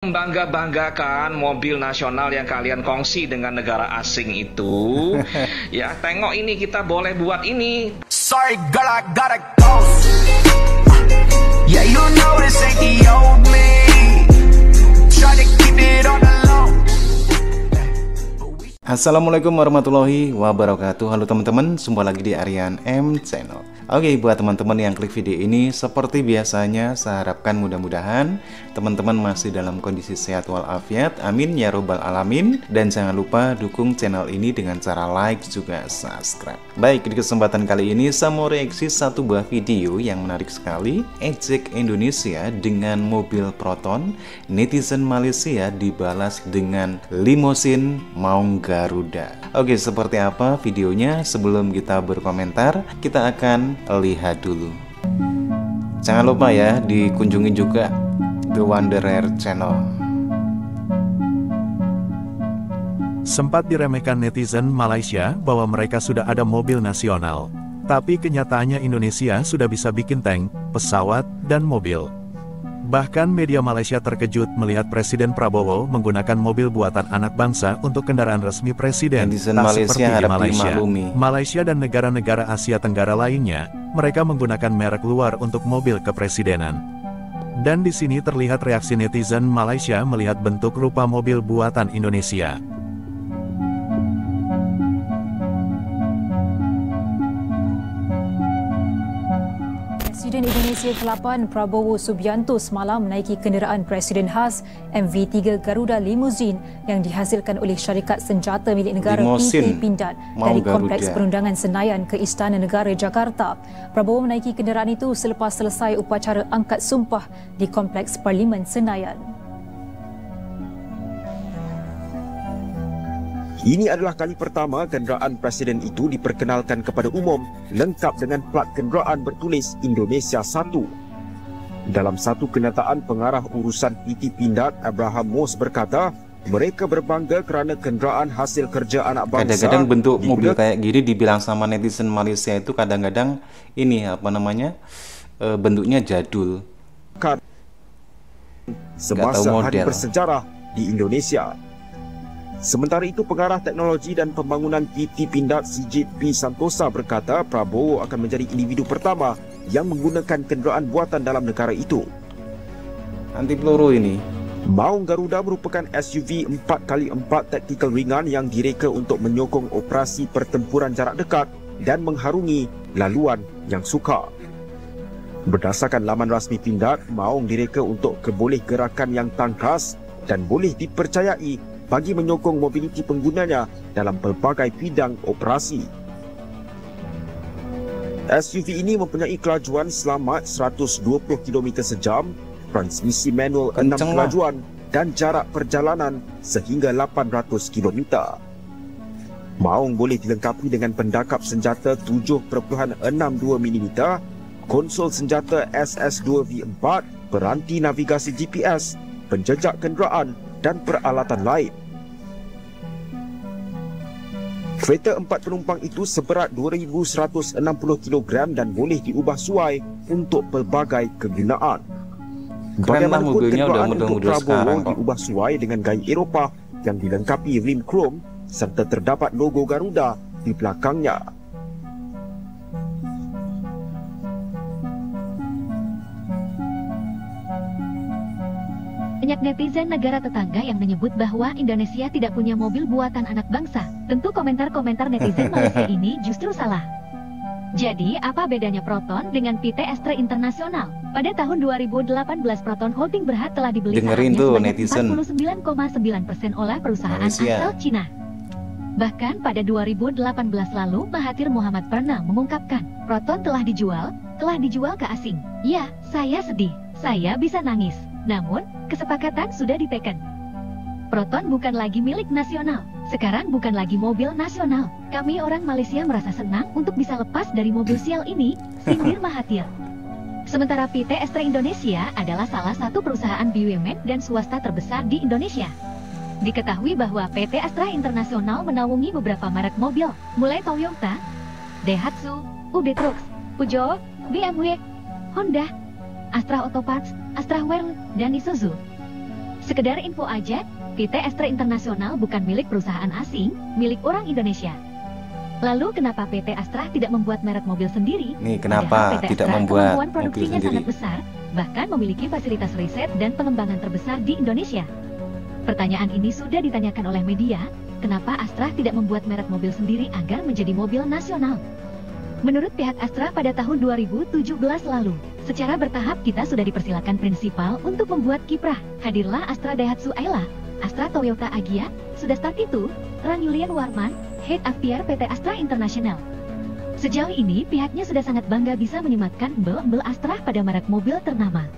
Bangga-banggakan mobil nasional yang kalian kongsi dengan negara asing itu. Ya, tengok ini, kita boleh buat ini. Sorry girl, I gotta go. Yeah, you know this ain't the old me. Try to keep it on the low. Assalamualaikum warahmatullahi wabarakatuh. Halo teman-teman, jumpa lagi di Aryan M Channel. Oke, buat teman-teman yang klik video ini, seperti biasanya saya harapkan mudah-mudahan teman-teman masih dalam kondisi sehat walafiat, amin ya robbal alamin. Dan jangan lupa dukung channel ini dengan cara like juga subscribe. Baik, di kesempatan kali ini saya mau reaksi satu buah video yang menarik sekali. Ejek Indonesia dengan mobil Proton, netizen Malaysia dibalas dengan limosin Maung Garuda. Oke, seperti apa videonya? Sebelum kita berkomentar, kita akan lihat dulu. Jangan lupa ya, dikunjungi juga The Wanderer Channel. Sempat diremehkan netizen Malaysia bahwa mereka sudah ada mobil nasional. Tapi kenyataannya Indonesia sudah bisa bikin tank, pesawat, dan mobil. Bahkan media Malaysia terkejut melihat Presiden Prabowo menggunakan mobil buatan anak bangsa untuk kendaraan resmi presiden. Netizen Tak Malaysia seperti di harap Malaysia. dimaklumi. Malaysia dan negara-negara Asia Tenggara lainnya, mereka menggunakan merek luar untuk mobil kepresidenan. Dan di sini terlihat reaksi netizen Malaysia melihat bentuk rupa mobil buatan Indonesia. Presiden Indonesia ke-8 Prabowo Subianto semalam menaiki kenderaan Presiden khas MV3 Garuda Limousine yang dihasilkan oleh syarikat senjata milik negara Limousine PT Pindad Maung dari Kompleks Garuda. Perundangan Senayan ke Istana Negara Jakarta. Prabowo menaiki kenderaan itu selepas selesai upacara angkat sumpah di Kompleks Parlimen Senayan. Ini adalah kali pertama kenderaan presiden itu diperkenalkan kepada umum lengkap dengan plat kenderaan bertulis Indonesia 1. Dalam satu kenyataan, pengarah urusan PT Pindad Abraham Moss berkata, mereka berbangga kerana kenderaan hasil kerja anak bangsa. Kadang-kadang bentuk mobil kayak gini dibilang sama netizen Malaysia itu kadang-kadang ini bentuknya jadul. Semasa hari model. bersejarah di Indonesia. Sementara itu, pengarah teknologi dan pembangunan PT Pindad Sijit P. Santosa berkata Prabowo akan menjadi individu pertama yang menggunakan kenderaan buatan dalam negara itu. Anti peluru ini. Maung Garuda merupakan SUV 4x4 taktikal ringan yang direka untuk menyokong operasi pertempuran jarak dekat dan mengharungi laluan yang sukar. Berdasarkan laman rasmi Pindad, Maung direka untuk keboleh gerakan yang tangkas dan boleh dipercayai bagi menyokong mobiliti penggunanya dalam pelbagai bidang operasi. SUV ini mempunyai kelajuan selamat 120 km sejam, transmisi manual 6 Kenceng lah. kelajuan dan jarak perjalanan sehingga 800 km. Maung boleh dilengkapi dengan pendakap senjata 7.62 mm, konsol senjata SS2 V4, peranti navigasi GPS, penjejak kenderaan dan peralatan lain. Kereta 4 penumpang itu seberat 2,160 kg dan boleh diubah suai untuk pelbagai kegunaan. Keren lah Bagaimanapun, mobilnya, udah kenderaan untuk model-model Prabowo sekarang kok. diubah suai dengan gaya Eropah yang dilengkapi rim krom serta terdapat logo Garuda di belakangnya. Banyak netizen negara tetangga yang menyebut bahwa Indonesia tidak punya mobil buatan anak bangsa. Tentu komentar-komentar netizen Malaysia ini justru salah. Jadi, apa bedanya Proton dengan PT Astra Internasional? Pada tahun 2018, Proton Holding Berhad telah dibeli Dengerin sahamnya tuh, sebanyak netizen 49,9% oleh perusahaan Malaysia. asal Cina. Bahkan pada 2018 lalu, Mahathir Mohamad pernah mengungkapkan, Proton telah dijual ke asing. Ya, saya sedih, saya bisa nangis. Namun, kesepakatan sudah diteken. Proton bukan lagi milik nasional. Sekarang bukan lagi mobil nasional. Kami orang Malaysia merasa senang untuk bisa lepas dari mobil sial ini, sindir Mahathir. Sementara PT Astra Indonesia adalah salah satu perusahaan BUMN dan swasta terbesar di Indonesia. Diketahui bahwa PT Astra Internasional menaungi beberapa merek mobil, mulai Toyota, Daihatsu, UB Trucks, Peugeot, BMW, Honda, Astra Auto Parts, Astra World, dan Isuzu. Sekedar info aja, PT Astra Internasional bukan milik perusahaan asing, milik orang Indonesia. Lalu kenapa PT Astra tidak membuat merek mobil sendiri? Nih, kenapa tidak membuat kemampuan mobil produksinya sendiri? sangat besar, bahkan memiliki fasilitas riset dan pengembangan terbesar di Indonesia. Pertanyaan ini sudah ditanyakan oleh media, kenapa Astra tidak membuat merek mobil sendiri agar menjadi mobil nasional? Menurut pihak Astra pada tahun 2017 lalu, secara bertahap kita sudah dipersilakan prinsipal untuk membuat kiprah. Hadirlah Astra Daihatsu Ayla, Astra Toyota Agya, sudah start itu, Ran Julian Warman, Head Aviar PT Astra International. Sejauh ini pihaknya sudah sangat bangga bisa menyematkan embel-embel Astra pada merek mobil ternama.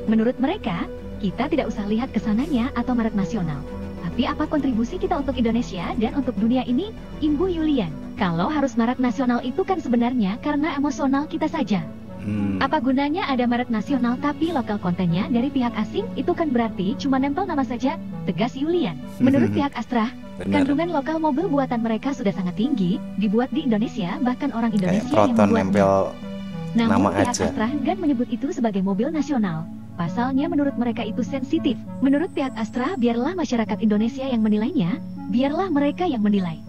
Menurut mereka, kita tidak usah lihat kesananya atau merek nasional. Tapi apa kontribusi kita untuk Indonesia dan untuk dunia ini? Ibu Yulian, kalau harus merek nasional itu kan sebenarnya karena emosional kita saja. Apa gunanya ada merek nasional tapi lokal kontennya dari pihak asing? Itu kan berarti cuma nempel nama saja, tegas Yulian. Menurut pihak Astra, kandungan lokal mobil buatan mereka sudah sangat tinggi, dibuat di Indonesia, bahkan orang Indonesia yang membuatnya. Nempel namun nama pihak aja. Astra enggan menyebut itu sebagai mobil nasional. Pasalnya menurut mereka itu sensitif. Menurut pihak Astra, biarlah masyarakat Indonesia yang menilainya, biarlah mereka yang menilai.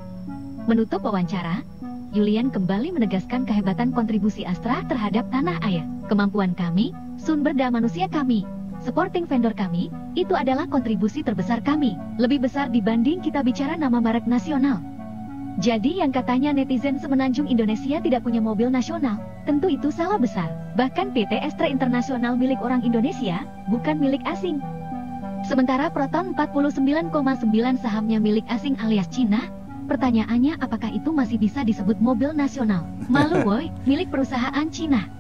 Menutup wawancara, Yulian kembali menegaskan kehebatan kontribusi Astra terhadap tanah air. Kemampuan kami, sumber daya manusia kami, supporting vendor kami, itu adalah kontribusi terbesar kami. Lebih besar dibanding kita bicara nama merek nasional. Jadi yang katanya netizen semenanjung Indonesia tidak punya mobil nasional, tentu itu salah besar. Bahkan PT Astra Internasional milik orang Indonesia, bukan milik asing. Sementara Proton 49,9 sahamnya milik asing alias Cina, pertanyaannya apakah itu masih bisa disebut mobil nasional? Malu boy, milik perusahaan Cina.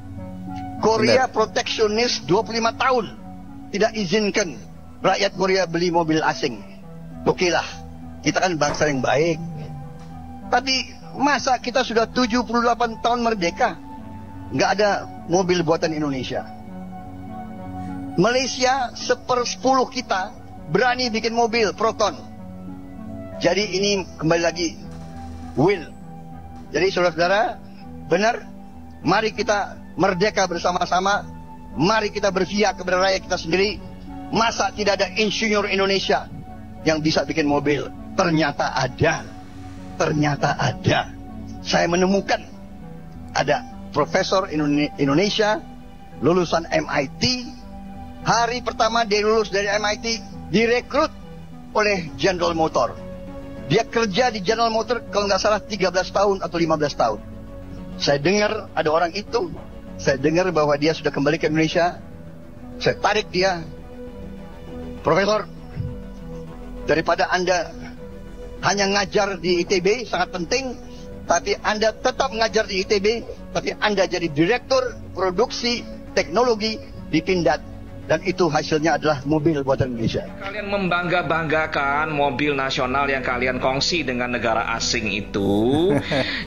Korea proteksionis 25 tahun. Tidak izinkan rakyat Korea beli mobil asing. Oke lah, kita kan bangsa yang baik. Tapi masa kita sudah 78 tahun merdeka, nggak ada mobil buatan Indonesia. Malaysia 1/10 kita berani bikin mobil Proton. Jadi ini kembali lagi will. Jadi saudara-saudara, benar, mari kita merdeka bersama-sama. Mari kita berpihak kepada rakyat kita sendiri. Masa tidak ada insinyur Indonesia yang bisa bikin mobil? Ternyata ada. Ternyata ada. Saya menemukan ada profesor Indonesia lulusan MIT. Hari pertama dia lulus dari MIT, direkrut oleh General Motor. Dia kerja di General Motor kalau nggak salah 13 tahun atau 15 tahun. Saya dengar ada orang itu. Saya dengar bahwa dia sudah kembali ke Indonesia. Saya tarik dia. Profesor, daripada Anda hanya ngajar di ITB, sangat penting, tapi Anda tetap ngajar di ITB, tapi Anda jadi direktur produksi teknologi di Pindad. Dan itu hasilnya adalah mobil buatan Indonesia. Kalian membangga-banggakan mobil nasional yang kalian kongsi dengan negara asing itu.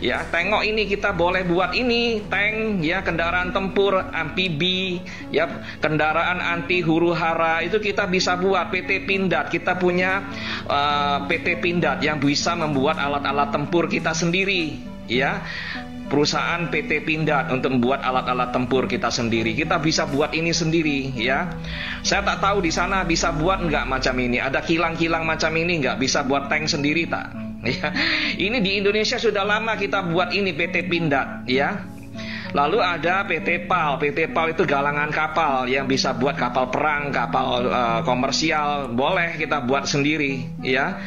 Ya, tengok ini kita boleh buat ini, tank, ya, kendaraan tempur, amfibi, ya, kendaraan anti huru-hara itu kita bisa buat. PT Pindad, kita punya PT Pindad yang bisa membuat alat-alat tempur kita sendiri, ya. Perusahaan PT Pindad untuk membuat alat-alat tempur kita sendiri. Kita bisa buat ini sendiri, ya. Saya tak tahu di sana bisa buat nggak macam ini. Ada kilang-kilang macam ini nggak bisa buat tank sendiri tak? Ya. Ini di Indonesia sudah lama kita buat ini PT Pindad, ya. Lalu ada PT PAL. PT PAL itu galangan kapal yang bisa buat kapal perang, kapal komersial. Boleh kita buat sendiri, ya.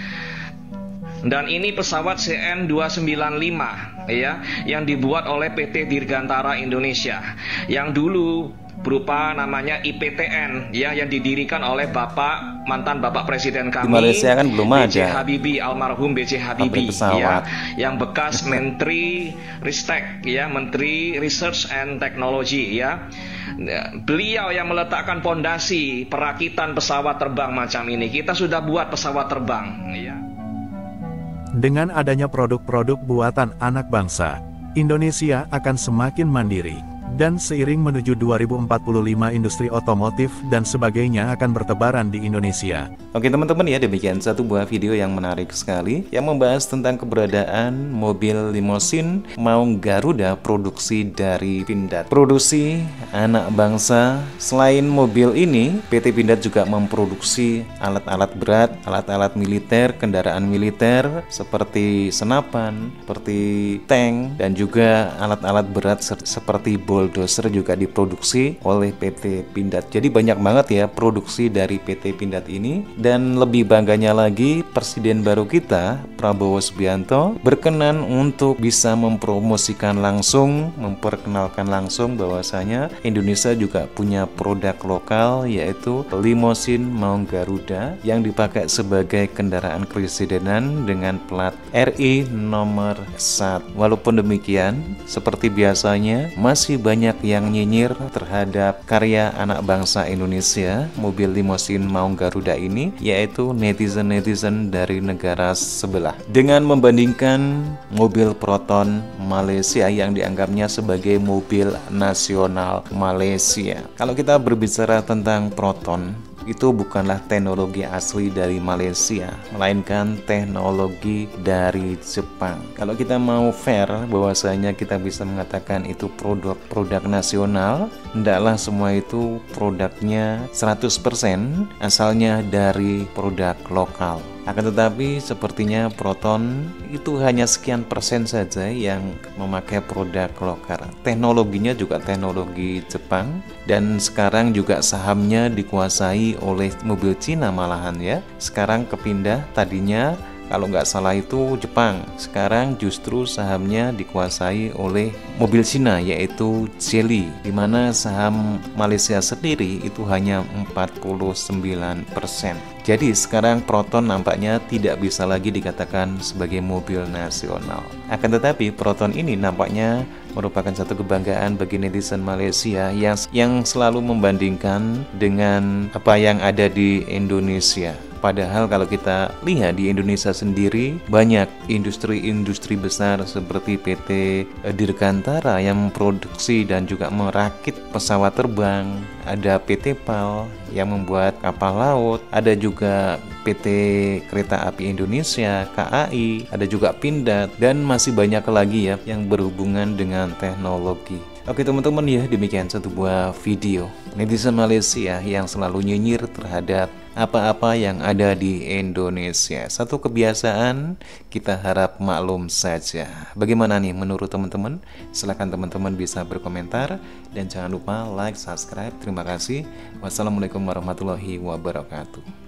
Dan ini pesawat CN295, ya, yang dibuat oleh PT Dirgantara Indonesia, yang dulu berupa namanya IPTN, ya, yang didirikan oleh mantan Bapak Presiden kami, di Malaysia kan belum B.J. ada. Habibie, almarhum B.J. Habibie, ya, yang bekas Menteri Ristek, ya, Menteri Research and Technology, ya. Beliau yang meletakkan pondasi perakitan pesawat terbang macam ini. Kita sudah buat pesawat terbang, ya. Dengan adanya produk-produk buatan anak bangsa, Indonesia akan semakin mandiri. Dan seiring menuju 2045 industri otomotif dan sebagainya akan bertebaran di Indonesia. Oke teman-teman ya, demikian satu buah video yang menarik sekali yang membahas tentang keberadaan mobil limosin Maung Garuda produksi dari Pindad. Produksi anak bangsa. Selain mobil ini, PT Pindad juga memproduksi alat-alat berat, alat-alat militer, kendaraan militer seperti senapan, seperti tank, dan juga alat-alat berat seperti bulldozer juga diproduksi oleh PT Pindad. Jadi banyak banget ya produksi dari PT Pindad ini. Dan lebih bangganya lagi, Presiden baru kita Prabowo Subianto berkenan untuk bisa mempromosikan langsung, memperkenalkan langsung bahwasanya Indonesia juga punya produk lokal, yaitu limosin Maung Garuda yang dipakai sebagai kendaraan kepresidenan dengan plat RI nomor 1. Walaupun demikian, seperti biasanya masih banyak yang nyinyir terhadap karya anak bangsa Indonesia, mobil limosin Maung Garuda ini, yaitu netizen-netizen dari negara sebelah, dengan membandingkan mobil Proton Malaysia yang dianggapnya sebagai mobil nasional Malaysia. Kalau kita berbicara tentang Proton, itu bukanlah teknologi asli dari Malaysia, melainkan teknologi dari Jepang. Kalau kita mau fair bahwasanya kita bisa mengatakan itu produk nasional, hendaklah semua itu produknya 100% asalnya dari produk lokal. Akan tetapi sepertinya Proton itu hanya sekian persen saja yang memakai produk lokal. Teknologinya juga teknologi Jepang, dan sekarang juga sahamnya dikuasai oleh mobil Cina malahan ya. Sekarang kepindah, tadinya kalau nggak salah itu Jepang, sekarang justru sahamnya dikuasai oleh mobil Cina yaitu Geely, di mana saham Malaysia sendiri itu hanya 49%. Jadi sekarang Proton nampaknya tidak bisa lagi dikatakan sebagai mobil nasional. Akan tetapi Proton ini nampaknya merupakan satu kebanggaan bagi netizen Malaysia yang selalu membandingkan dengan apa yang ada di Indonesia. Padahal kalau kita lihat di Indonesia sendiri, banyak industri-industri besar seperti PT Dirgantara yang memproduksi dan juga merakit pesawat terbang. Ada PT PAL yang membuat kapal laut, ada juga PT Kereta Api Indonesia, KAI, ada juga Pindad, dan masih banyak lagi ya yang berhubungan dengan teknologi. Oke teman-teman ya, demikian satu buah video netizen Malaysia yang selalu nyinyir terhadap apa-apa yang ada di Indonesia. Satu kebiasaan, kita harap maklum saja. Bagaimana nih menurut teman-teman? Silahkan teman-teman bisa berkomentar, dan jangan lupa like, subscribe. Terima kasih. Wassalamualaikum warahmatullahi wabarakatuh.